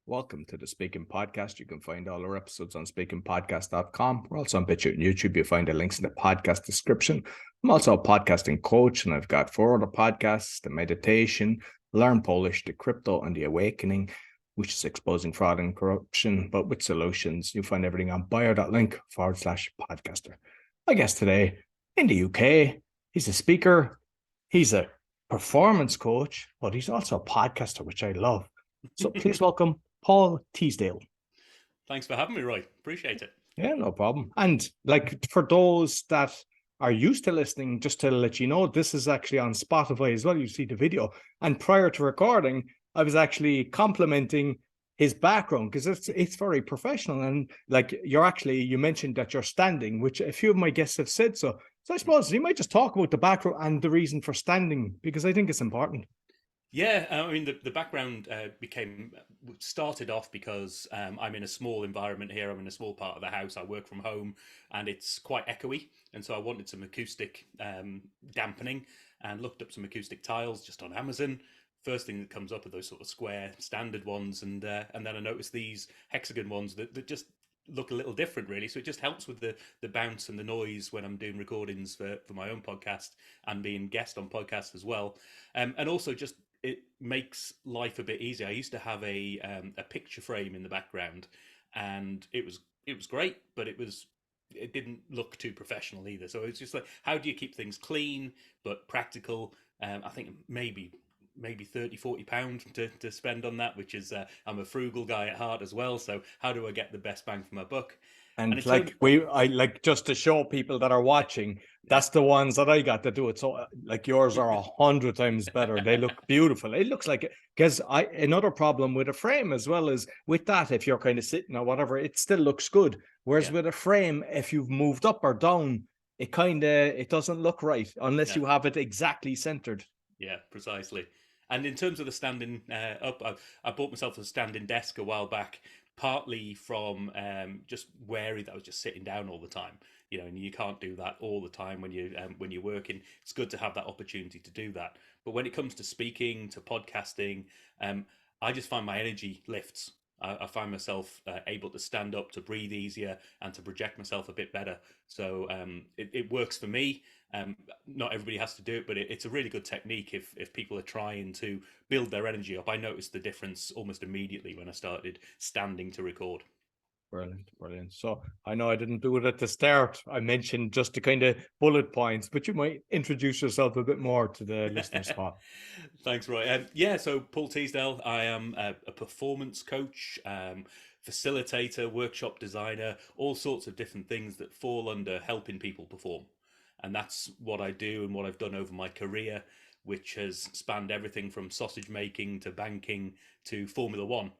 Welcome to the Speaking Podcast. You can find all our episodes on speakingpodcast.com. We're also on BitChute and YouTube. You'll find the links in the podcast description. I'm also a podcasting coach, and I've got 4 other podcasts: The Meditation, Learn Polish, The Crypto, and The Awakening, which is exposing fraud and corruption, but with solutions. You'll find everything on bio.link/podcaster. My guest today in the UK, he's a speaker, he's a performance coach, but he's also a podcaster, which I love. So please welcome Paul Teasdale. Thanks for having me, Roy. Appreciate it. Yeah, no problem. And like for those that are used to listening, just to let you know, this is actually on Spotify as well. You see the video. And prior to recording, I was actually complimenting his background because it's very professional. And like you mentioned that you're standing, which a few of my guests have said so. So I suppose you might just talk about the background and the reason for standing, because I think it's important. Yeah, I mean, the background started off because I'm in a small environment here. I'm in a small part of the house. I work from home and it's quite echoey. And so I wanted some acoustic dampening and looked up some acoustic tiles just on Amazon. First thing that comes up are those sort of square standard ones. And then I noticed these hexagon ones that just look a little different, really. So it just helps with the bounce and the noise when I'm doing recordings for my own podcast and being guest on podcasts as well. And also just it makes life a bit easier. I used to have a picture frame in the background, and it was great, but it didn't look too professional either. So it's just like, how do you keep things clean but practical? I think maybe 30-40 pounds to spend on that, which is I'm a frugal guy at heart as well. So how do I get the best bang for my buck? And I like, just to show people that are watching, that's the ones that I got to do it. So like yours are 100 times better. They look beautiful. It looks like it, because another problem with a frame as well is with that, if you're kind of sitting or whatever, it still looks good. Whereas with a frame, if you've moved up or down, it doesn't look right unless you have it exactly centered. Yeah, precisely. And in terms of the standing up, I bought myself a standing desk a while back, partly from just wary that I was just sitting down all the time. You know, and you can't do that all the time when you're working. It's good to have that opportunity to do that. But when it comes to speaking, to podcasting, I just find my energy lifts. I find myself able to stand up, to breathe easier, and to project myself a bit better. So it works for me. Not everybody has to do it, but it's a really good technique if people are trying to build their energy up. I noticed the difference almost immediately when I started standing to record. Brilliant. So I know I didn't do it at the start. I mentioned just the kind of bullet points, but you might introduce yourself a bit more to the listeners, Paul. Thanks, Roy. So Paul Teasdale, I am a performance coach, facilitator, workshop designer, all sorts of different things that fall under helping people perform. And that's what I do and what I've done over my career, which has spanned everything from sausage making to banking to Formula One.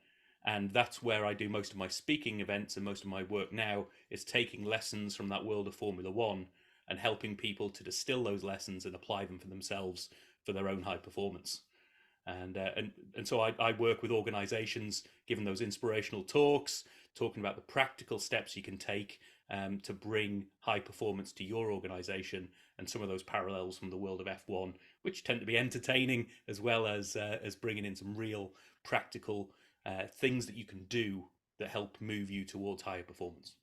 And that's where I do most of my speaking events, and most of my work now is taking lessons from that world of Formula One and helping people to distill those lessons and apply them for themselves for their own high performance. And so I work with organizations, giving those inspirational talks, talking about the practical steps you can take to bring high performance to your organization, and some of those parallels from the world of F1, which tend to be entertaining, as well as bringing in some real practical things that you can do that help move you towards higher performance.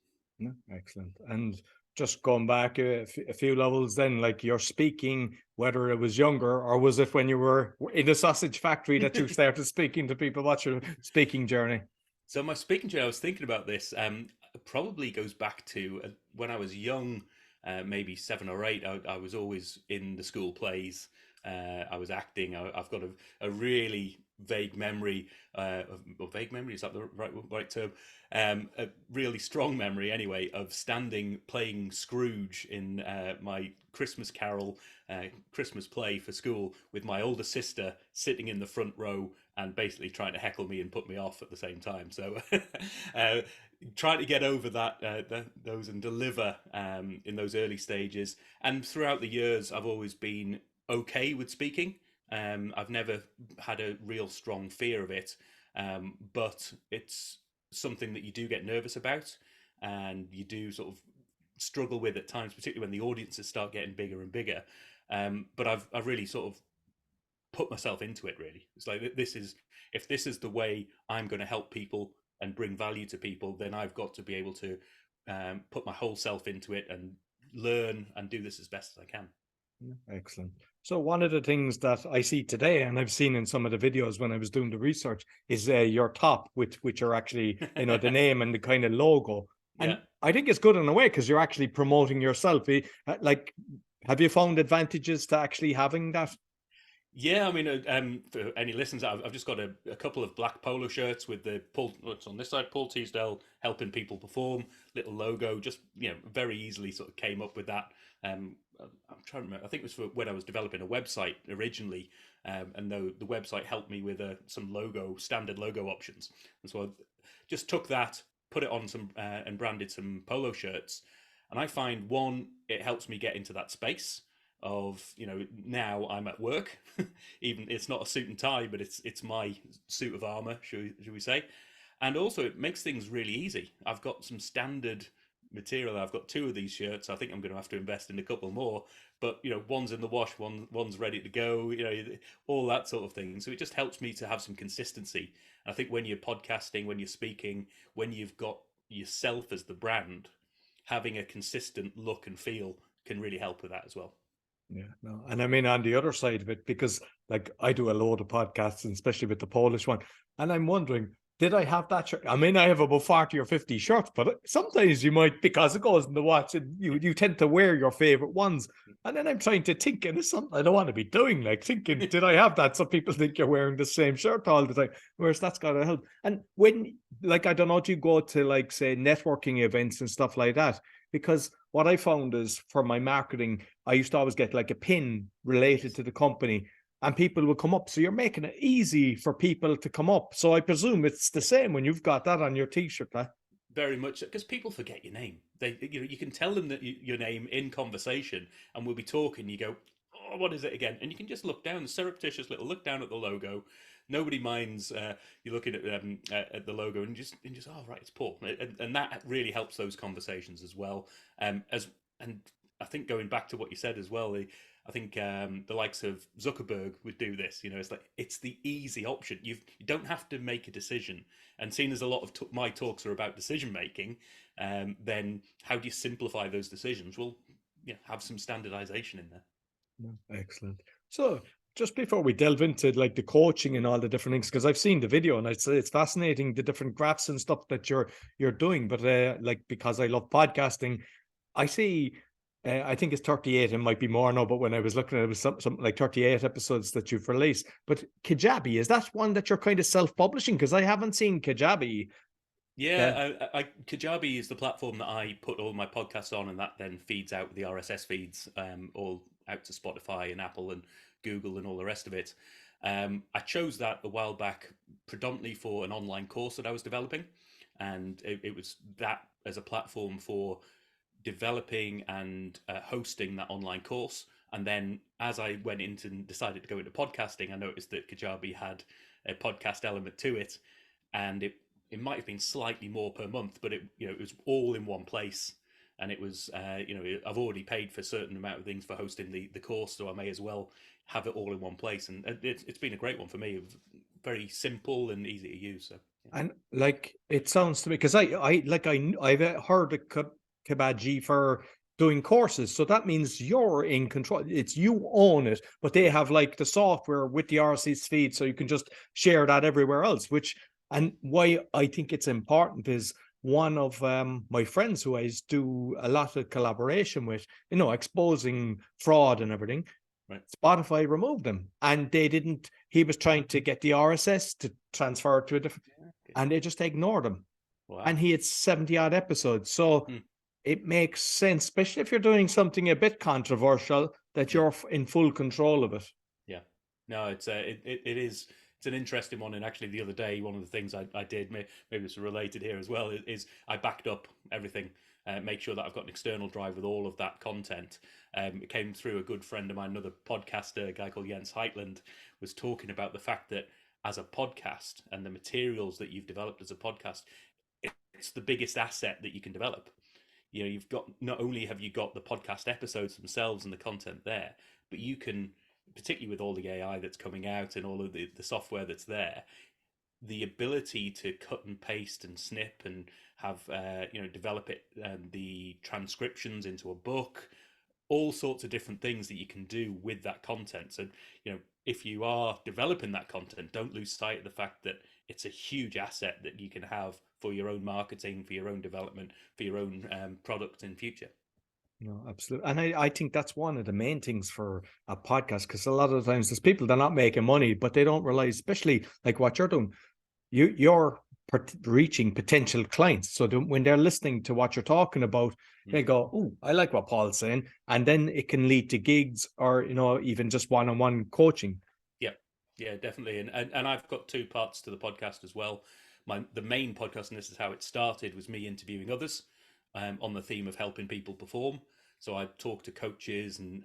Excellent. And just going back a few levels then, like you're speaking, whether it was younger or was it when you were in the sausage factory that you started speaking to people? What's your speaking journey? So my speaking journey, I was thinking about this, probably goes back to when I was young, maybe 7 or 8. I was always in the school plays. I was acting. I've got a really vague memory, vague memory, is that the right term? A really strong memory, anyway, of standing playing Scrooge in my Christmas Carol Christmas play for school, with my older sister sitting in the front row and basically trying to heckle me and put me off at the same time. So trying to get over those and deliver in those early stages. And throughout the years, I've always been okay with speaking. I've never had a real strong fear of it, but it's something that you do get nervous about, and you do sort of struggle with at times, particularly when the audiences start getting bigger and bigger. But I've really sort of put myself into it. Really, it's like if this is the way I'm going to help people and bring value to people, then I've got to be able to put my whole self into it and learn and do this as best as I can. Excellent. So one of the things that I see today, and I've seen in some of the videos when I was doing the research, is your top, which are actually, the name and the kind of logo. And Yeah. I think it's good in a way because you're actually promoting yourself. Like, have you found advantages to actually having that? Yeah, I mean, for any listeners, I've just got a couple of black polo shirts with the Paul. What's on this side? Paul Teasdale helping people perform. Little logo, just very easily sort of came up with that. I'm trying to remember. I think it was for when I was developing a website originally, and the website helped me with some standard logo options. And so I just took that, put it on some, and branded some polo shirts. And I find one, it helps me get into that space of now I'm at work. Even it's not a suit and tie, but it's my suit of armor, should we say. And also it makes things really easy. I've got some standard material. I've got two of these shirts. I think I'm going to have to invest in a couple more, but one's in the wash, one's ready to go, all that sort of thing. So it just helps me to have some consistency. And I think when you're podcasting, when you're speaking, when you've got yourself as the brand, having a consistent look and feel can really help with that as well. Yeah, no. And I mean, on the other side of it, because like I do a load of podcasts, and especially with the Polish one, and I'm wondering, did I have that shirt? I mean, I have about 40 or 50 shirts, but sometimes you might, because it goes in the watch, and you tend to wear your favorite ones. And then I'm trying to think, and it's something I don't want to be doing, like thinking, did I have that? Some people think you're wearing the same shirt all the time, whereas that's got to help. And when, like, I don't know, do you go to, like, say, networking events and stuff like that? Because what I found is for my marketing, I used to always get like a pin related to the company, and people will come up. So you're making it easy for people to come up. So I presume it's the same when you've got that on your t-shirt, huh? Very much, because people forget your name. You can tell them that your name in conversation, and we'll be talking. You go, oh, what is it again? And you can just look down, surreptitious little look down at the logo. Nobody minds you looking at the logo, and just oh right, it's Paul, and that really helps those conversations as well. And I think going back to what you said as well, I think the likes of Zuckerberg would do this. It's like it's the easy option. You don't have to make a decision. And seeing as a lot of my talks are about decision making, then how do you simplify those decisions? Well, have some standardization in there. Excellent. So just before we delve into like the coaching and all the different things, because I've seen the video and it's fascinating, the different graphs and stuff that you're doing. But like, because I love podcasting, I see, I think it's 38, it might be more now, but when I was looking at it, it was something like 38 episodes that you've released. But Kajabi, is that one that you're kind of self-publishing? Because I haven't seen Kajabi. Yeah, Kajabi is the platform that I put all my podcasts on, and that then feeds out the RSS feeds all out to Spotify and Apple and Google and all the rest of it. I chose that a while back predominantly for an online course that I was developing, and it was that as a platform for developing and hosting that online course. And then as I went into and decided to go into podcasting, I noticed that Kajabi had a podcast element to it, and it might have been slightly more per month, but it was all in one place. And it was I've already paid for a certain amount of things for hosting the course, so I may as well have it all in one place. And it's been a great one for me. Very simple and easy to use. So yeah. And like, it sounds to me, because I've heard of Kabaji for doing courses. So that means you're in control. It's you own it, but they have like the software with the RSS feed, so you can just share that everywhere else. And why I think it's important is one of my friends who I do a lot of collaboration with, exposing fraud and everything. Right. Spotify removed them, and they didn't. He was trying to get the RSS to transfer to a different, and they just ignored him. Wow. And he had 70 odd episodes. So it makes sense, especially if you're doing something a bit controversial, that you're in full control of it. Yeah. No, it is. It's an interesting one. And actually, the other day, one of the things I did, maybe it's related here as well, is I backed up everything, make sure that I've got an external drive with all of that content. It came through a good friend of mine, another podcaster, a guy called Jens Heitland, was talking about the fact that as a podcast and the materials that you've developed as a podcast, it's the biggest asset that you can develop. You've got, not only have you got the podcast episodes themselves and the content there, but you can particularly with all the AI that's coming out and all of the software that's there, the ability to cut and paste and snip and have develop it, the transcriptions into a book, all sorts of different things that you can do with that content. So if you are developing that content, don't lose sight of the fact that it's a huge asset that you can have for your own marketing, for your own development, for your own product in future. No, absolutely. And I think that's one of the main things for a podcast, because a lot of the times there's people that are not making money, but they don't realize, especially like what you're doing, you're reaching potential clients. So when they're listening to what you're talking about, they go, "Oh, I like what Paul's saying," and then it can lead to gigs or even just one-on-one coaching. Yeah, definitely. And I've got two parts to the podcast as well. The main podcast, and this is how it started, was me interviewing others on the theme of helping people perform. So I talked to coaches and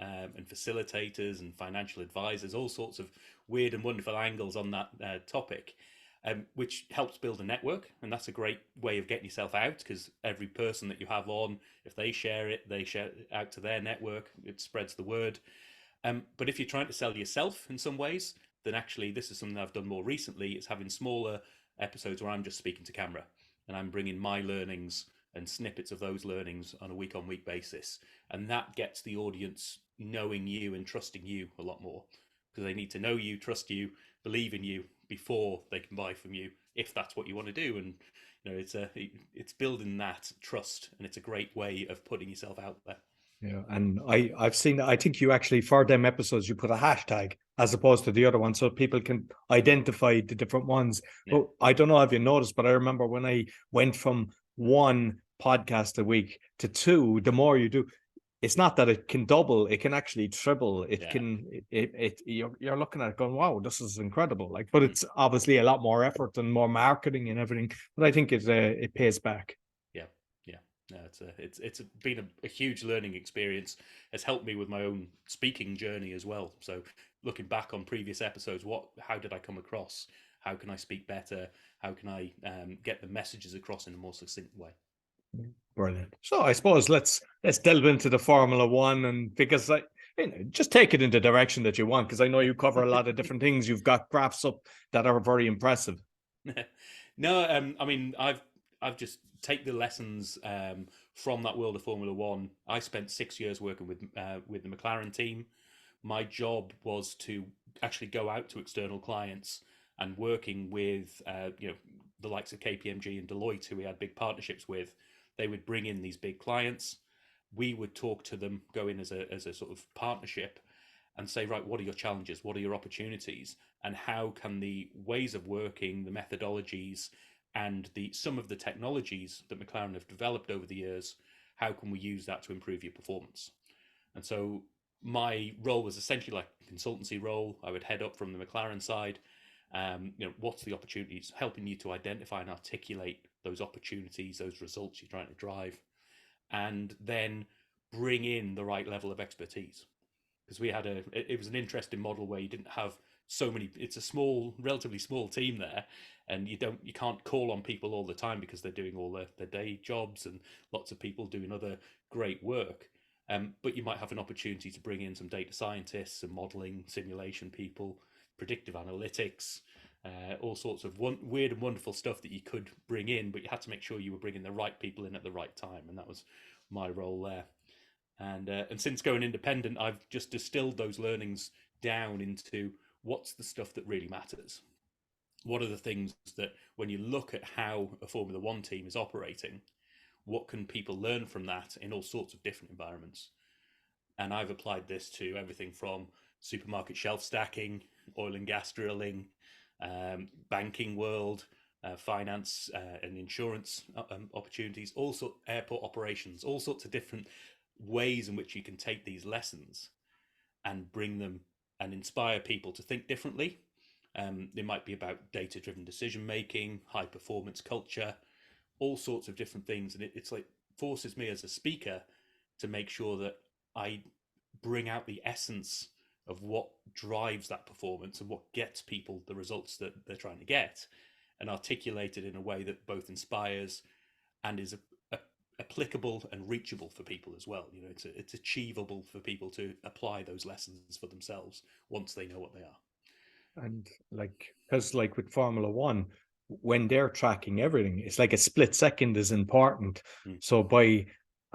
facilitators and financial advisors, all sorts of weird and wonderful angles on that topic, which helps build a network. And that's a great way of getting yourself out, because every person that you have on, if they share it out to their network, it spreads the word. But if you're trying to sell yourself in some ways, then actually this is something I've done more recently. It's having smaller episodes where I'm just speaking to camera and I'm bringing my learnings and snippets of those learnings on a week-on-week basis. And that gets the audience knowing you and trusting you a lot more, because they need to know you, trust you, believe in you before they can buy from you, if that's what you want to do. And it's building that trust, and it's a great way of putting yourself out there. Yeah, and I've seen that. I think you actually, for them episodes, you put a hashtag as opposed to the other one, so people can identify the different ones. Yeah. But I don't know if you noticed, but I remember when I went from one podcast a week to two, the more you do, it's not that it can double, it can actually triple. You're looking at it going, wow, this is incredible. But it's obviously a lot more effort and more marketing and everything. But I think it pays back. No, it's been a huge learning experience. It's helped me with my own speaking journey as well. So looking back on previous episodes, how did I come across? How can I speak better? How can I get the messages across in a more succinct way? Brilliant. So I suppose let's delve into the Formula One, and because just take it in the direction that you want, because I know you cover a lot of different things. You've got graphs up that are very impressive. No, I mean I've just take the lessons from that world of Formula One. I spent 6 years working with the McLaren team. My job was to actually go out to external clients and working with the likes of KPMG and Deloitte, who we had big partnerships with. They would bring in these big clients. We would talk to them, go in as a sort of partnership, and say, right, what are your challenges? What are your opportunities? And how can the ways of working, the methodologies, and some of the technologies that McLaren have developed over the years, how can we use that to improve your performance? And so my role was essentially like a consultancy role. I would head up from the McLaren side. What's the opportunities? Helping you to identify and articulate those opportunities, those results you're trying to drive, and then bring in the right level of expertise. Because it was an interesting model where you didn't have so many. It's a relatively small team there, and you can't call on people all the time because they're doing all their day jobs, and lots of people doing other great work. But you might have an opportunity to bring in some data scientists, some modeling, simulation people, predictive analytics, all sorts of weird and wonderful stuff that you could bring in, but you had to make sure you were bringing the right people in at the right time, and that was my role there. And since going independent, I've just distilled those learnings down into what's the stuff that really matters. What are the things that, when you look at how a Formula One team is operating, what can people learn from that in all sorts of different environments? And I've applied this to everything from supermarket shelf stacking, oil and gas drilling, banking world, finance and insurance opportunities, airport operations, all sorts of different ways in which you can take these lessons and bring them and inspire people to think differently. It might be about data-driven decision making, high performance culture, all sorts of different things, and it's like forces me as a speaker to make sure that I bring out the essence of what drives that performance and what gets people the results that they're trying to get, and articulate it in a way that both inspires and is applicable and reachable for people as well. You know, it's achievable for people to apply those lessons for themselves once they know what they are. And like, because like with Formula One, when they're tracking everything, it's like a split second is important. So by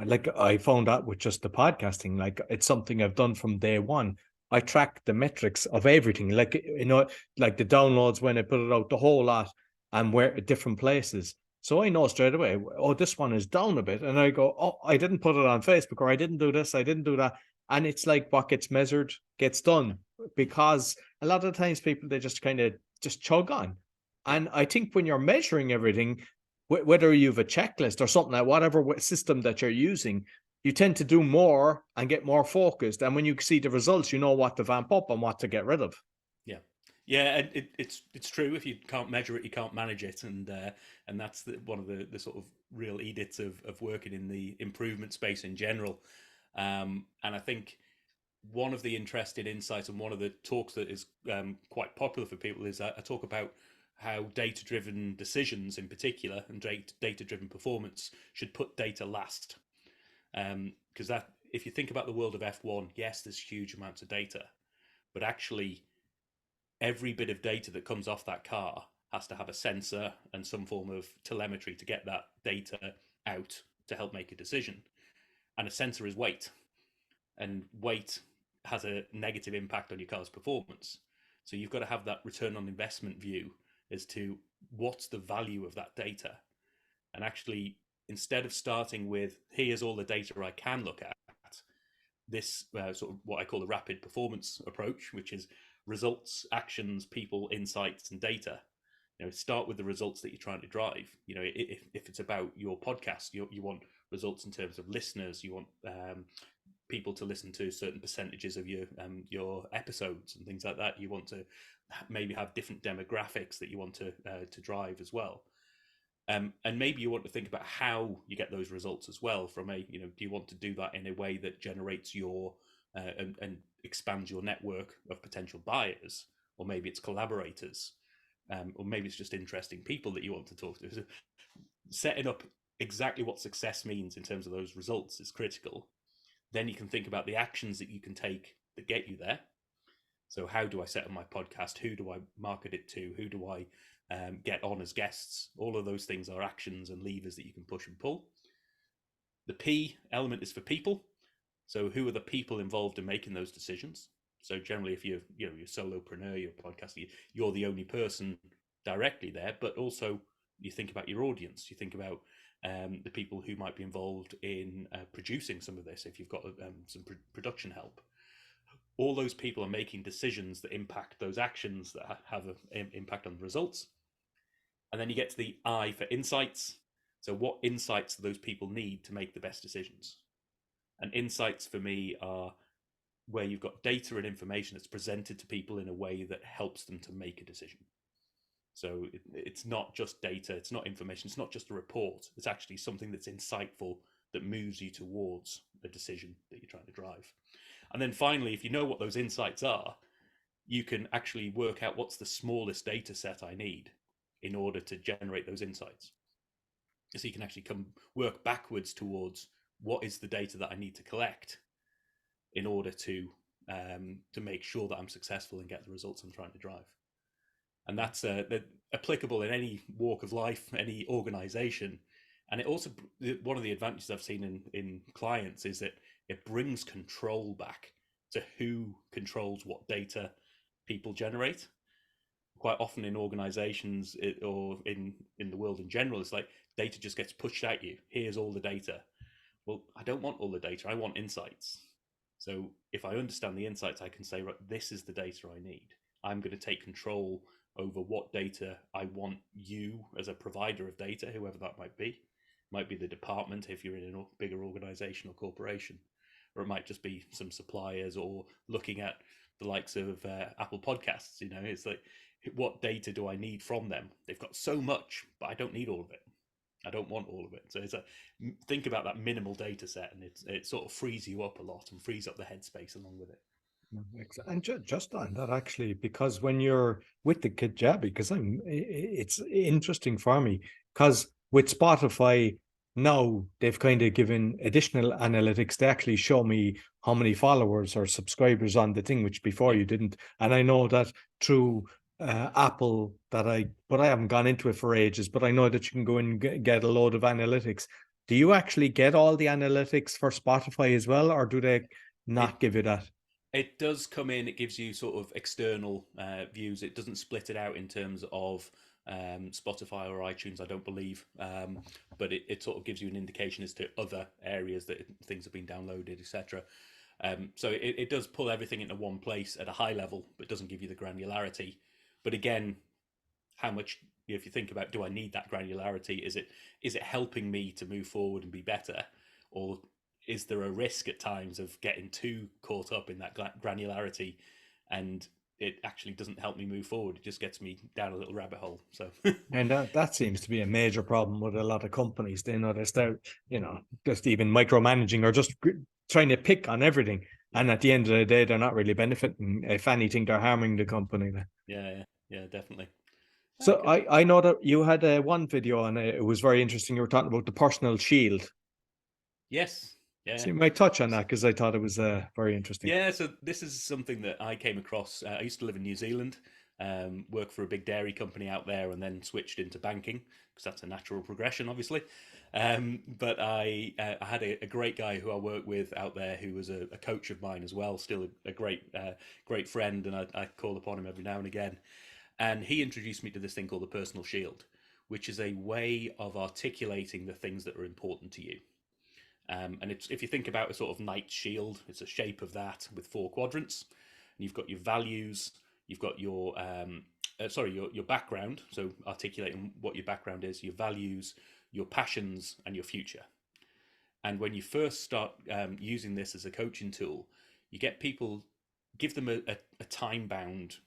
like, I found out with just the podcasting, like it's something I've done from day one. I track the metrics of everything, like, you know, like the downloads when I put it out, the whole lot, and where at different places. So I know straight away, oh, this one is down a bit. And I go, oh, I didn't put it on Facebook, or I didn't do this, I didn't do that. And it's like what gets measured gets done, because a lot of the times people, they just kind of just chug on. And I think when you're measuring everything, whether you have a checklist or something, like whatever system that you're using, you tend to do more and get more focused. And when you see the results, you know what to vamp up and what to get rid of. Yeah, and it's true. If you can't measure it, you can't manage it, and that's one of the sort of real edicts of working in the improvement space in general. And I think one of the interesting insights and one of the talks that is quite popular for people is I talk about how data-driven decisions in particular and data-driven performance should put data last. Because that, if you think about the world of F1, yes, there's huge amounts of data, but actually every bit of data that comes off that car has to have a sensor and some form of telemetry to get that data out to help make a decision. And a sensor is weight, and weight has a negative impact on your car's performance. So you've got to have that return on investment view as to what's the value of that data. And actually, instead of starting with, here's all the data I can look at, this sort of what I call the rapid performance approach, which is results, actions, people, insights, and data. You know, start with the results that you're trying to drive. You know, if it's about your podcast, you want results in terms of listeners. You want people to listen to certain percentages of your episodes and things like that. You want to maybe have different demographics that you want to drive as well. And maybe you want to think about how you get those results as well. From a, you know, do you want to do that in a way that generates your and expands your network of potential buyers, or maybe it's collaborators, or maybe it's just interesting people that you want to talk to. So setting up exactly what success means in terms of those results is critical. Then you can think about the actions that you can take that get you there. So how do I set up my podcast? Who do I market it to? Who do I get on as guests? All of those things are actions and levers that you can push and pull. The P element is for people. So who are the people involved in making those decisions? So generally, if you're solopreneur, you're a podcaster, you're the only person directly there, but also you think about your audience. You think about the people who might be involved in producing some of this, if you've got some production help. All those people are making decisions that impact those actions that have an impact on the results. And then you get to the I for insights. So what insights do those people need to make the best decisions? And insights for me are where you've got data and information that's presented to people in a way that helps them to make a decision. So it's not just data, it's not information, it's not just a report. It's actually something that's insightful that moves you towards a decision that you're trying to drive. And then finally, if you know what those insights are, you can actually work out what's the smallest data set I need in order to generate those insights. So you can actually work backwards towards what is the data that I need to collect in order to make sure that I'm successful and get the results I'm trying to drive. And that's applicable in any walk of life, any organization. And it also, one of the advantages I've seen in clients is that it brings control back to who controls what data people generate. Quite often in organizations or in the world in general, it's like data just gets pushed at you. Here's all the data. Well, I don't want all the data. I want insights. So if I understand the insights, I can say, right, this is the data I need. I'm going to take control over what data I want you as a provider of data, whoever that might be. It might be the department if you're in a bigger organization or corporation, or it might just be some suppliers, or looking at the likes of Apple Podcasts. You know, it's like, what data do I need from them? They've got so much, but I don't need all of it. I don't want all of it. So it's think about that minimal data set, and it sort of frees you up a lot and frees up the headspace along with it. And just on that, actually, because when you're with the Kajabi, because it's interesting for me, because with Spotify, now they've kind of given additional analytics. They actually show me how many followers or subscribers on the thing, which before Yeah. you didn't. And I know that through Apple but I haven't gone into it for ages, but I know that you can go and get a load of analytics. Do you actually get all the analytics for Spotify as well, or do they not It give you that? it does come in. It gives you sort of external views. It doesn't split it out in terms of Spotify or iTunes, I don't believe. But it sort of gives you an indication as to other areas that things have been downloaded, etc. So it does pull everything into one place at a high level, but doesn't give you the granularity. But again, how much, if you think about, do I need that granularity? Is it helping me to move forward and be better, or is there a risk at times of getting too caught up in that granularity, and it actually doesn't help me move forward? It just gets me down a little rabbit hole. So And that seems to be a major problem with a lot of companies. They know they start, just even micromanaging or just trying to pick on everything. And at the end of the day, they're not really benefiting. If anything, they're harming the company. yeah, definitely. So Okay. I know that you had one video and it was very interesting. You were talking about the personal shield. Yes. So Yeah. you might touch on that because I thought it was very interesting. Yeah, so this is something that I came across. I used to live in New Zealand, work for a big dairy company out there, and then switched into banking because that's a natural progression, obviously. But I had a great guy who I worked with out there who was a coach of mine as well, still a great friend, and I call upon him every now and again. And he introduced me to this thing called the personal shield, which is a way of articulating the things that are important to you. And it's, if you think about a sort of knight shield, it's a shape of that with four quadrants. And you've got your values, you've got your background, so articulating what your background is, your values, your passions, and your future. And when you first start using this as a coaching tool, you get people, give them a time bound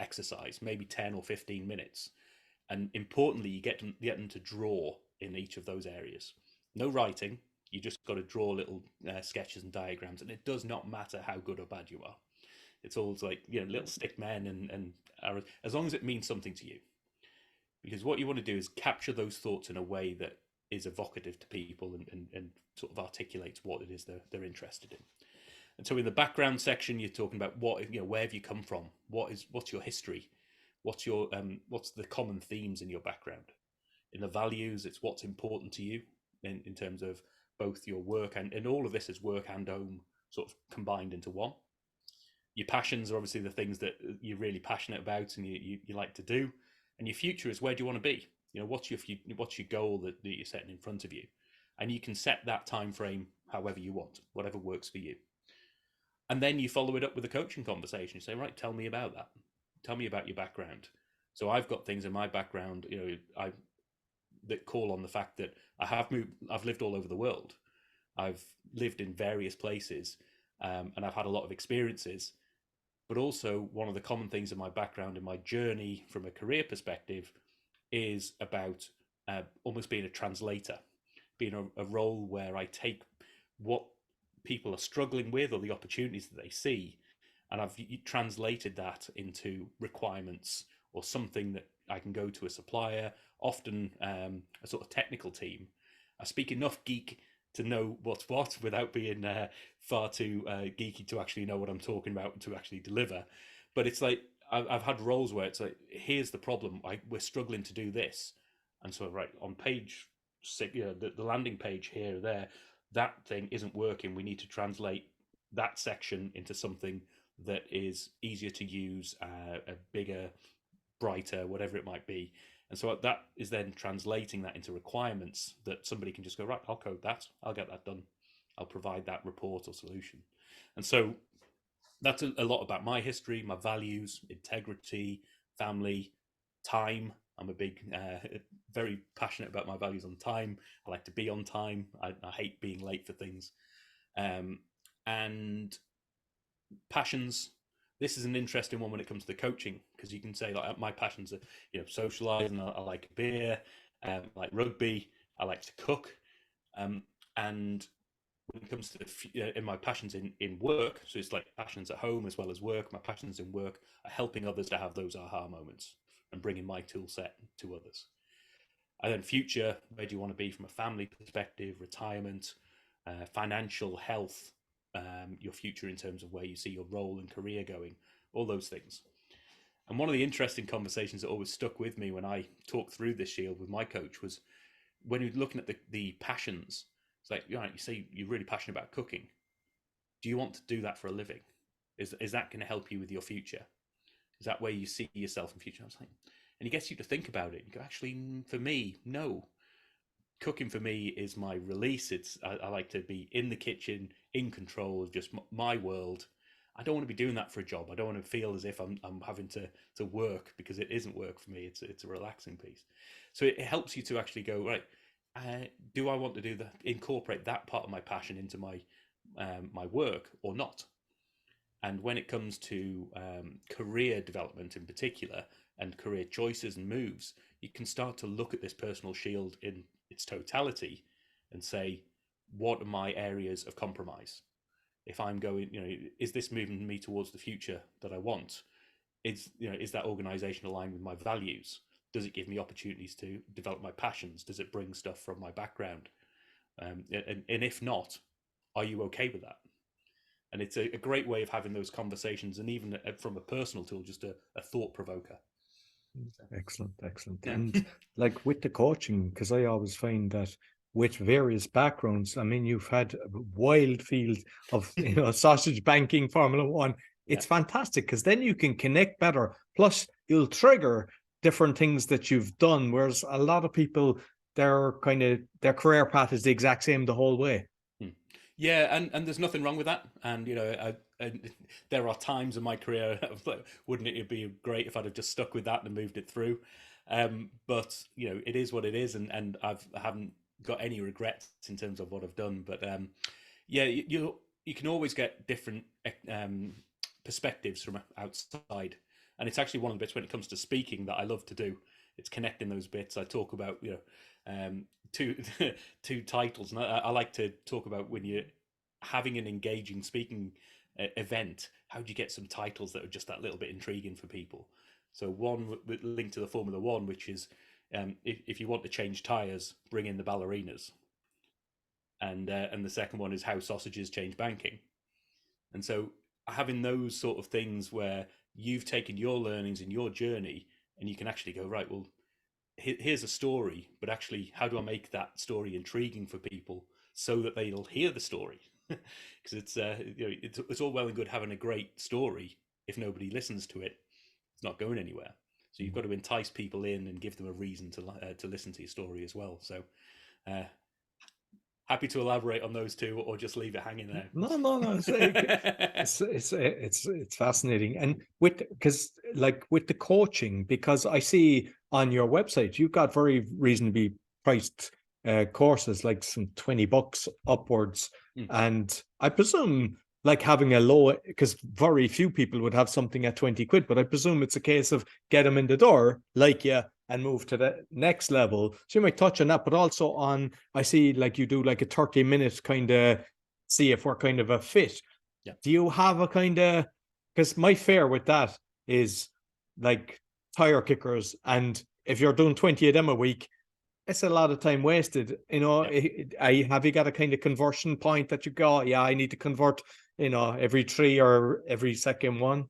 exercise, maybe 10 or 15 minutes. And importantly, you get them to draw in each of those areas. No writing, you just got to draw little sketches and diagrams, and it does not matter how good or bad you are. It's always like, little stick men and arrows, as long as it means something to you. Because what you want to do is capture those thoughts in a way that is evocative to people and sort of articulates what it is they're interested in. And so in the background section, you're talking about where have you come from? What's your history? What's the common themes in your background? In the values, it's what's important to you in terms of both your work and all of this is work and home sort of combined into one. Your passions are obviously the things that you're really passionate about and you like to do. And your future is, where do you want to be? What's your goal that you're setting in front of you? And you can set that time frame however you want, whatever works for you. And then you follow it up with a coaching conversation. You say, right, tell me about that. Tell me about your background. So I've got things in my background, I that call on the fact that I've lived all over the world. I've lived in various places, and I've had a lot of experiences. But also, one of the common things in my background, in my journey from a career perspective, is about almost being a translator, being a role where I take what people are struggling with or the opportunities that they see, and I've translated that into requirements or something that I can go to a supplier, often a sort of technical team. I speak enough geek to know what's what without being far too geeky to actually know what I'm talking about and to actually deliver. But it's like I've had roles where it's like, here's the problem, we're struggling to do this, and so right on page six, the landing page here, there, that thing isn't working. We need to translate that section into something that is easier to use, a bigger, brighter, whatever it might be. And so that is then translating that into requirements that somebody can just go, right, I'll code that, I'll get that done, I'll provide that report or solution. And so that's a lot about my history, my values, integrity, family, time. I'm a big, very passionate about my values on time. I like to be on time. I hate being late for things. And passions. This is an interesting one when it comes to the coaching, because you can say, like, my passions are, socializing. I like beer, I like rugby. I like to cook, and when it comes to in my passions in work, so it's like passions at home as well as work. My passions in work are helping others to have those aha moments and bringing my tool set to others. And then future, where do you want to be from a family perspective, retirement, financial health, your future in terms of where you see your role and career going, all those things. And one of the interesting conversations that always stuck with me when I talked through this shield with my coach was when you're looking at the passions. It's like, you say you're really passionate about cooking. Do you want to do that for a living? Is that going to help you with your future? Is that where you see yourself in future? I was like, and he gets you to think about it. You go, actually, for me, no. Cooking for me is my release. I like to be in the kitchen, in control of just my world. I don't want to be doing that for a job. I don't want to feel as if I'm having to work, because it isn't work for me. It's a relaxing piece. So it helps you to actually go, right, do I want to incorporate that part of my passion into my work or not? And when it comes to career development in particular, and career choices and moves, you can start to look at this personal shield in its totality and say, what are my areas of compromise? If I'm going, is this moving me towards the future that I want? Is that organization aligned with my values? Does it give me opportunities to develop my passions? Does it bring stuff from my background? And if not, are you okay with that? And it's a great way of having those conversations, and even from a personal tool, just a thought provoker. Excellent. Yeah. And like with the coaching, because I always find that with various backgrounds, I mean, you've had a wild field of sausage banking, Formula One. It's fantastic, because then you can connect better. Plus, you'll trigger different things that you've done, whereas a lot of people, their career path is the exact same the whole way. Yeah, and there's nothing wrong with that. And there are times in my career I was like, wouldn't it be great if I'd have just stuck with that and moved it through? But it is what it is, and I haven't got any regrets in terms of what I've done. But yeah, you can always get different perspectives from outside, and it's actually one of the bits when it comes to speaking that I love to do. It's connecting those bits. I talk about two titles, and I like to talk about when you're having an engaging speaking event, how do you get some titles that are just that little bit intriguing for people? So one linked to the Formula One, which is if you want to change tires, bring in the ballerinas, and the second one is how sausages change banking. And so having those sort of things where you've taken your learnings in your journey, and you can actually go, right, well, here's a story, but actually, how do I make that story intriguing for people so that they'll hear the story? Because it's all well and good having a great story. If nobody listens to it, it's not going anywhere. So you've got to entice people in and give them a reason to listen to your story as well. So uh, happy to elaborate on those two, or just leave it hanging there. No. It's fascinating, and because with the coaching, because I see on your website you've got very reasonably priced courses, like some $20 upwards, and I presume like having a low, because very few people would have something at 20 quid, but I presume it's a case of get them in the door, and move to the next level. So you might touch on that, but also on, I see like you do like a 30-minute kind of see if we're kind of a fit. Yeah. Do you have a kind of, because my fear with that is like tire kickers, and if you're doing 20 of them a week, it's a lot of time wasted. Have you got a kind of conversion point that you go, yeah, I need to convert, every 3 or every second one?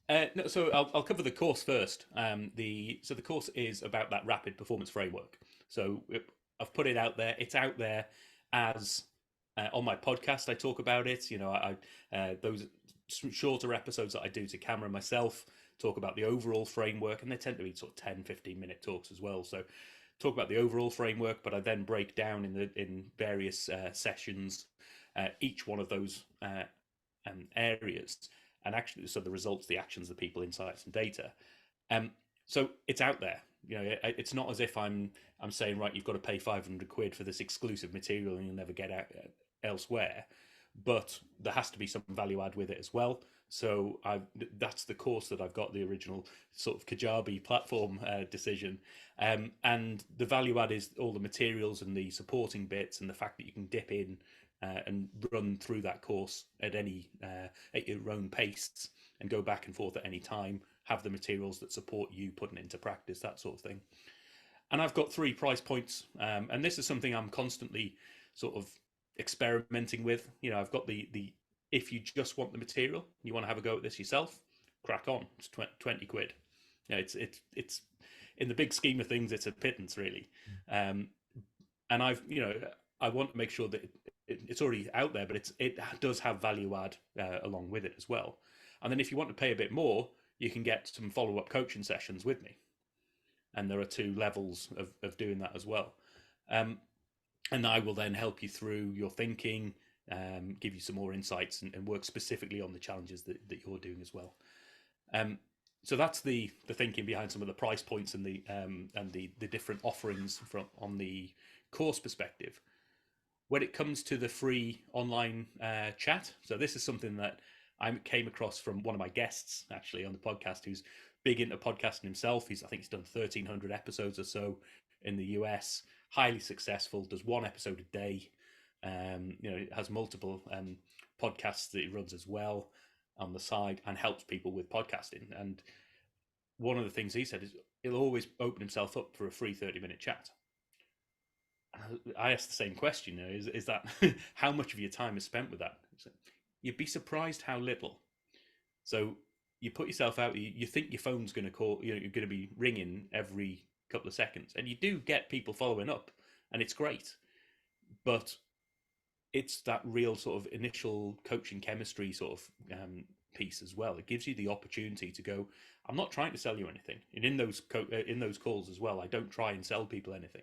No, so I'll cover the course first. The course is about that rapid performance framework. So I've put it out there. It's out there as on my podcast. I talk about it. Those shorter episodes that I do to camera myself talk about the overall framework, and they tend to be sort of 10-15 minute talks as well. So talk about the overall framework, but I then break down in various sessions each one of those areas, and actually, so the results, the actions, the people, insights, and data. So it's out there. It's not as if I'm saying, right, you've got to pay 500 quid for this exclusive material and you'll never get out elsewhere. But there has to be some value add with it as well. So that's the course that I've got, the original sort of Kajabi platform decision. And the value add is all the materials and the supporting bits, and the fact that you can dip in and run through that course at your own pace, and go back and forth at any time, have the materials that support you putting it into practice, that sort of thing. And I've got 3 price points, and this is something I'm constantly sort of experimenting with. You know, I've got the if you just want the material, you want to have a go at this yourself, crack on. It's 20 quid. You know, it's in the big scheme of things, it's a pittance really. And I want to make sure that it's already out there, but it does have value add along with it as well. And then if you want to pay a bit more, you can get some follow-up coaching sessions with me. And there are 2 levels of doing that as well. And I will then help you through your thinking, give you some more insights, and work specifically on the challenges that you're doing as well. So that's the thinking behind some of the price points and the different offerings on the course perspective. When it comes to the free online chat, so this is something that I came across from one of my guests actually on the podcast, who's big into podcasting himself. I think he's done 1,300 episodes or so in the US, highly successful, does 1 episode a day. Has multiple podcasts that he runs as well on the side, and helps people with podcasting. And one of the things he said is he'll always open himself up for a free 30-minute chat. I asked the same question, is that how much of your time is spent with that? You'd be surprised how little. So you put yourself out, you think your phone's going to call, you're going to be ringing every couple of seconds, and you do get people following up, and it's great. But it's that real sort of initial coaching chemistry sort of piece as well. It gives you the opportunity to go, I'm not trying to sell you anything. And in those calls as well, I don't try and sell people anything.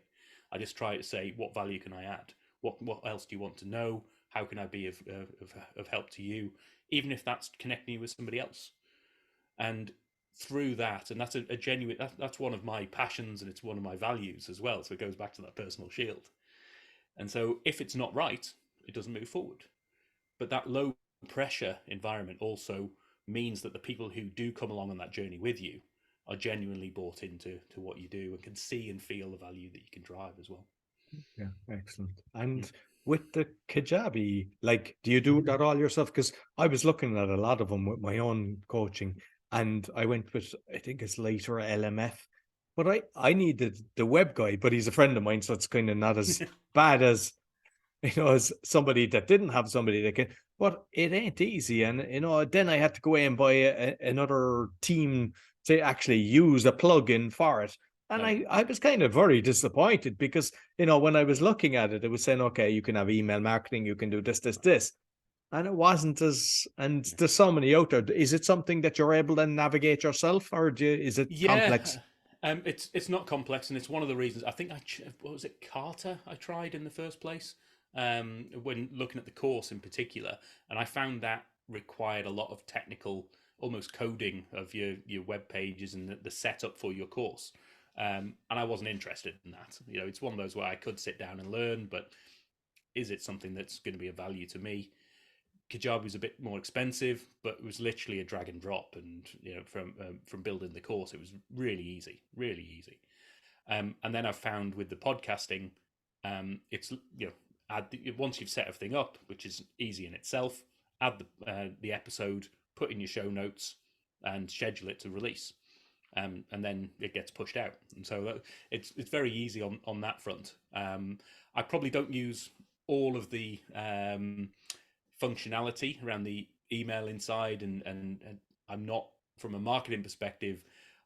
I just try to say, what value can I add? What else do you want to know? How can I be of help to you? Even if that's connecting you with somebody else. And through that, and that's a genuine, that's one of my passions, and it's one of my values as well. So it goes back to that personal shield. And so if it's not right, it doesn't move forward. But that low pressure environment also means that the people who do come along on that journey with you are genuinely bought into what you do and can see and feel the value that you can drive as well. Yeah, excellent. And with the Kajabi, like, do you do that all yourself? Because I was looking at a lot of them with my own coaching, and I went with, I think it's later LMF, but I needed the web guy, but he's a friend of mine, so it's kind of not as bad as, as somebody that didn't have somebody that can, but it ain't easy. And, then I had to go in and buy another team to actually use a plugin for it. And I was kind of very disappointed because, when I was looking at it, it was saying, okay, you can have email marketing, you can do this. And it wasn't and there's so many out there. Is it something that you're able to navigate yourself, or is it complex? It's not complex, and it's one of the reasons. I think what was it, Carter? I tried in the first place when looking at the course in particular, and I found that required a lot of technical, almost coding of your web pages and the setup for your course. And I wasn't interested in that. It's one of those where I could sit down and learn, but is it something that's going to be of value to me? Kajabi was a bit more expensive, but it was literally a drag and drop. And from building the course, it was really easy, really easy. And then I've found with the podcasting, it's once you've set everything up, which is easy in itself, add the episode, put in your show notes, and schedule it to release. And then it gets pushed out. And so it's very easy on that front. I probably don't use all of the functionality around the email inside, and I'm not, from a marketing perspective,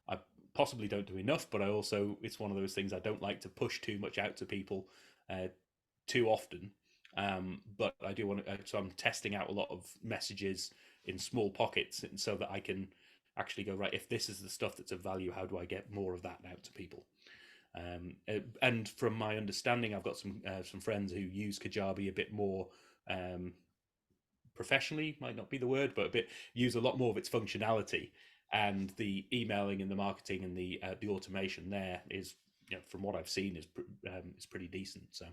I possibly don't do enough, but it's one of those things I don't like to push too much out to people too often. But I do want to, so I'm testing out a lot of messages in small pockets, and so that I can actually go, right, if this is the stuff that's of value, how do I get more of that out to people? And from my understanding, I've got some friends who use Kajabi a bit more professionally, might not be the word, but use a lot more of its functionality, and the emailing and the marketing and the automation there is, from what I've seen, is pretty decent. So.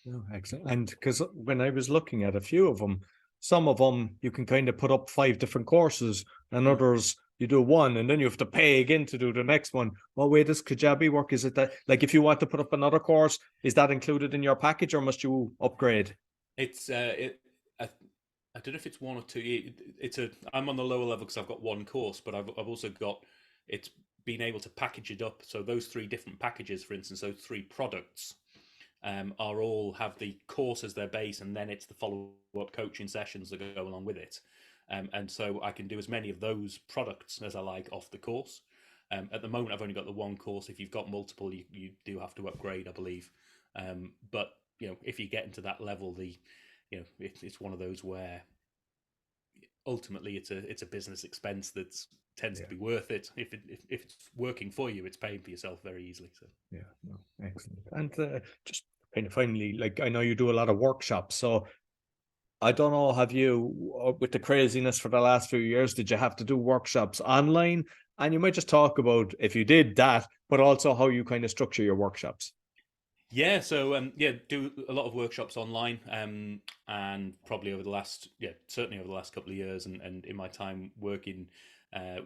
Oh, excellent. And because when I was looking at a few of them, some of them you can kind of put up 5 different courses, and others you do one and then you have to pay again to do the next one. What way does Kajabi work? Is it that, like, if you want to put up another course, is that included in your package, or must you upgrade? It's I don't know if it's 1 or 2. I'm on the lower level because I've got 1 course, but I've also got, it's being able to package it up. So those 3 different packages, for instance, those 3 products are all have the course as their base, and then it's the follow-up coaching sessions that go along with it. And so I can do as many of those products as I like off the course. At the moment, I've only got the 1 course. If you've got multiple, you do have to upgrade, I believe. But if you get into that level, it's one of those where ultimately it's a business expense that tends to be worth it. If it's working for you, it's paying for yourself very easily. So no, excellent. And just kind of finally, like, I know you do a lot of workshops, so I don't know, have you, with the craziness for the last few years, did you have to do workshops online? And you might just talk about if you did that, but also how you kind of structure your workshops. Yeah, so do a lot of workshops online, and probably over the last, certainly over the last couple of years, and in my time working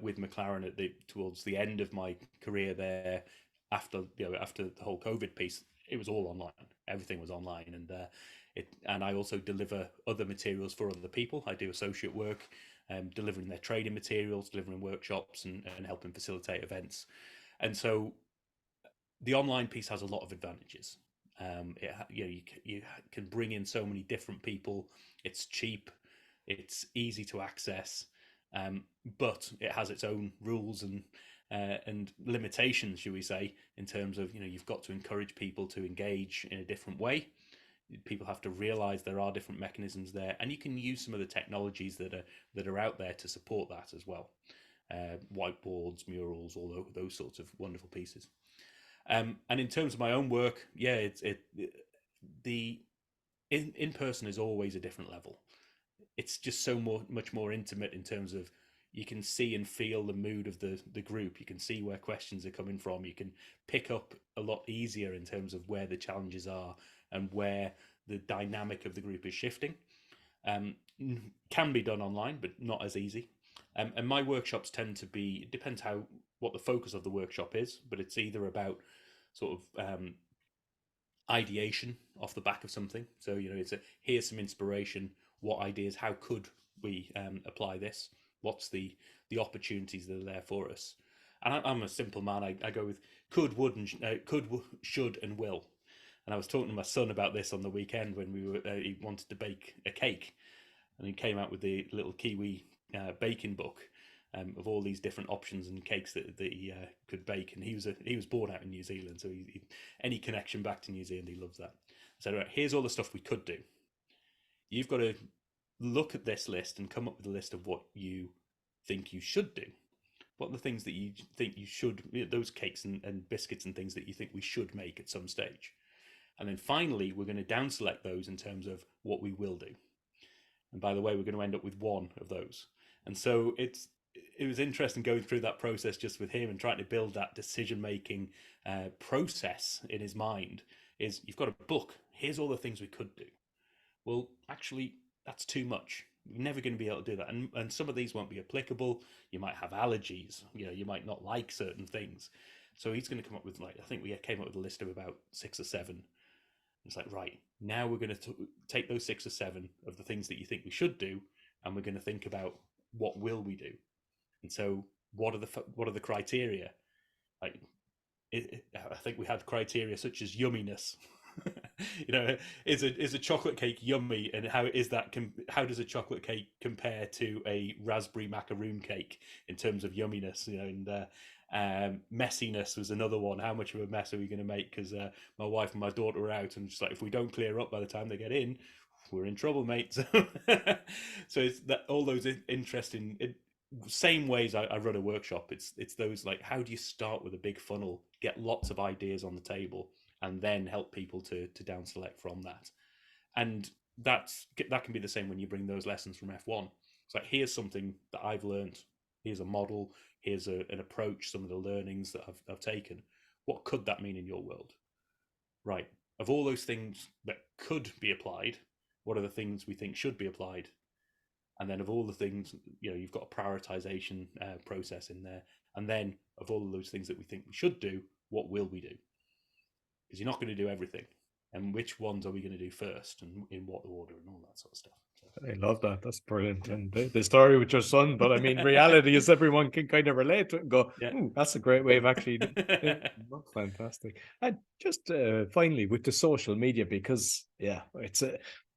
with McLaren towards the end of my career there, after after the whole COVID piece, it was all online. Everything was online, and I also deliver other materials for other people. I do associate work, delivering their training materials, delivering workshops, and helping facilitate events, and so the online piece has a lot of advantages. You can bring in so many different people. It's cheap, it's easy to access, but it has its own rules and limitations, should we say, in terms of you've got to encourage people to engage in a different way. People have to realize there are different mechanisms there, and you can use some of the technologies that are out there to support that as well. Whiteboards, murals, all those sorts of wonderful pieces. And in terms of my own work, the in person is always a different level. It's just much more intimate in terms of you can see and feel the mood of the group. You can see where questions are coming from. You can pick up a lot easier in terms of where the challenges are and where the dynamic of the group is shifting. Can be done online, but not as easy. And my workshops tend to be, it depends what the focus of the workshop is, but it's either about sort of ideation off the back of something. So here's some inspiration. What ideas? How could we apply this? What's the opportunities that are there for us? And I'm a simple man. I go with could, would, and should, and will. And I was talking to my son about this on the weekend when he wanted to bake a cake, and he came out with the little Kiwi baking book of all these different options and cakes that he could bake. And he was born out in New Zealand, so any connection back to New Zealand, he loves that. So right, here's all the stuff we could do. You've got to look at this list and come up with a list of what you think you should do. What are the things that you think you should, those cakes and biscuits and things that you think we should make at some stage. And then finally, we're going to down select those in terms of what we will do. And by the way, we're going to end up with one of those. And so it was interesting going through that process just with him and trying to build that decision-making process in his mind. Is you've got a book. Here's all the things we could do. Well, actually, that's too much. You're never going to be able to do that. And some of these won't be applicable. You might have allergies. You might not like certain things. So he's going to come up with, I think we came up with a list of about 6 or 7. It's like, right, now we're going to take those 6 or 7 of the things that you think we should do, and we're going to think about what will we do. And so what are the criteria? I think we had criteria such as yumminess. Is a chocolate cake yummy, and how does a chocolate cake compare to a raspberry macaroon cake in terms of yumminess? And messiness was another one. How much of a mess are we going to make? Because my wife and my daughter are out, and just like, if we don't clear up by the time they get in, we're in trouble, mate. So it's that all those interesting same ways I run a workshop. It's those, like, how do you start with a big funnel, get lots of ideas on the table, and then help people to down select from that. And that can be the same when you bring those lessons from F1. It's like, here's something that I've learned. Here's a model. Here's an approach, some of the learnings that I've taken. What could that mean in your world? Right. Of all those things that could be applied, what are the things we think should be applied? And then of all the things, you've got a prioritization process in there. And then of all of those things that we think we should do, what will we do? Because you're not going to do everything. And which ones are we going to do first, and in what order, and all that sort of stuff. I love that. That's brilliant. And the story with your son, but I mean, reality is everyone can kind of relate to it and go, Yeah. that's a great way of actually doing it. Fantastic. And just finally with the social media, because it's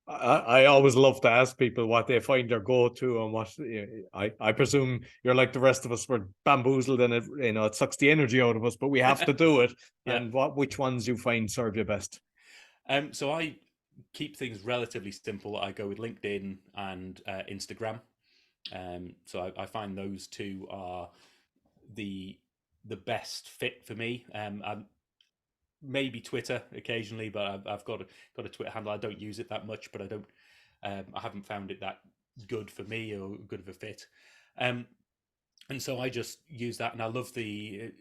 I always love to ask people what they find their go-to and what I presume you're like the rest of us, we're bamboozled and it sucks the energy out of us, but we have to do it. Yeah. And which ones you find serve you best? So I keep things relatively simple. I go with LinkedIn and Instagram. So I find those two are the best fit for me. Maybe Twitter occasionally, but I've got a Twitter handle. I don't use it that much, but I haven't found it that good for me or good of a fit. And so I just use that, and I love the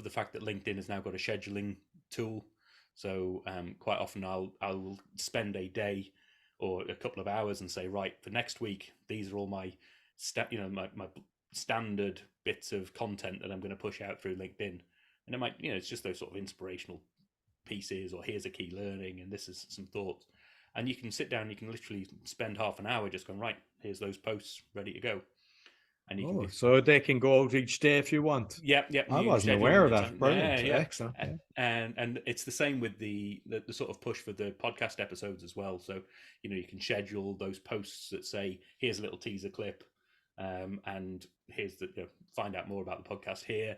fact that LinkedIn has now got a scheduling tool. So quite often I'll spend a day or a couple of hours and say, right, for next week, these are all my my standard bits of content that I'm going to push out through LinkedIn. And it might, it's just those sort of inspirational pieces, or here's a key learning, and this is some thoughts. And you can sit down, you can literally spend half an hour just going, right, here's those posts ready to go. And you can so they can go out each day if you want. Yep. I wasn't aware of that. Brilliant. Yeah. Excellent. Yeah. And it's the same with the sort of push for the podcast episodes as well. So, you can schedule those posts that say, here's a little teaser clip, and here's find out more about the podcast here,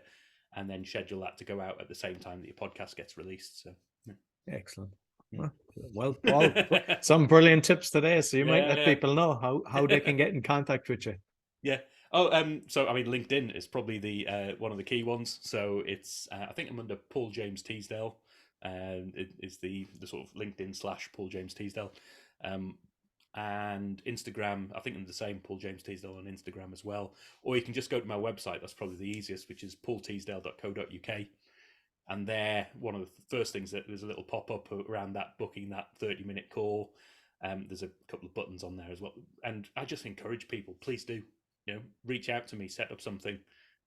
and then schedule that to go out at the same time that your podcast gets released. So, excellent. Well, Paul, some brilliant tips today. So you might let people know how they can get in contact with you. Yeah. Oh, so I mean, LinkedIn is probably the one of the key ones. So it's I think I'm under Paul James Teasdale, and it is the sort of LinkedIn / Paul James Teasdale, and Instagram. I think I'm the same, Paul James Teasdale on Instagram as well. Or you can just go to my website. That's probably the easiest, which is paulteasdale.co.uk. And there, one of the first things that there's a little pop up around that booking that 30-minute call. There's a couple of buttons on there as well, and I just encourage people, please do. Reach out to me, set up something,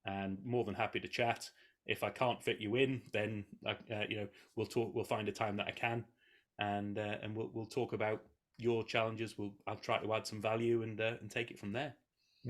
and more than happy to chat. If I can't fit you in, then we'll talk. We'll find a time that I can, and we'll talk about your challenges. I'll try to add some value and take it from there.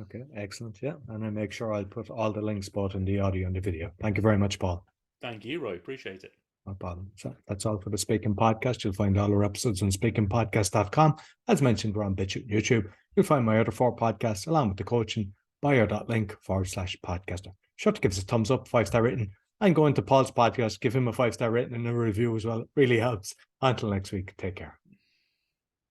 Okay, excellent. Yeah, and I make sure I'll put all the links both in the audio and the video. Thank you very much, Paul. Thank you, Roy. Appreciate it. No problem. So that's all for the Speaking Podcast. You'll find all our episodes on speakingpodcast.com. As mentioned, we're on BitChute and YouTube. You'll find my other 4 podcasts along with the coaching bio.link/podcaster. Sure to give us a thumbs up, 5-star rating, and go into Paul's podcast, give him a 5-star rating and a review as well. It really helps. Until next week, take care.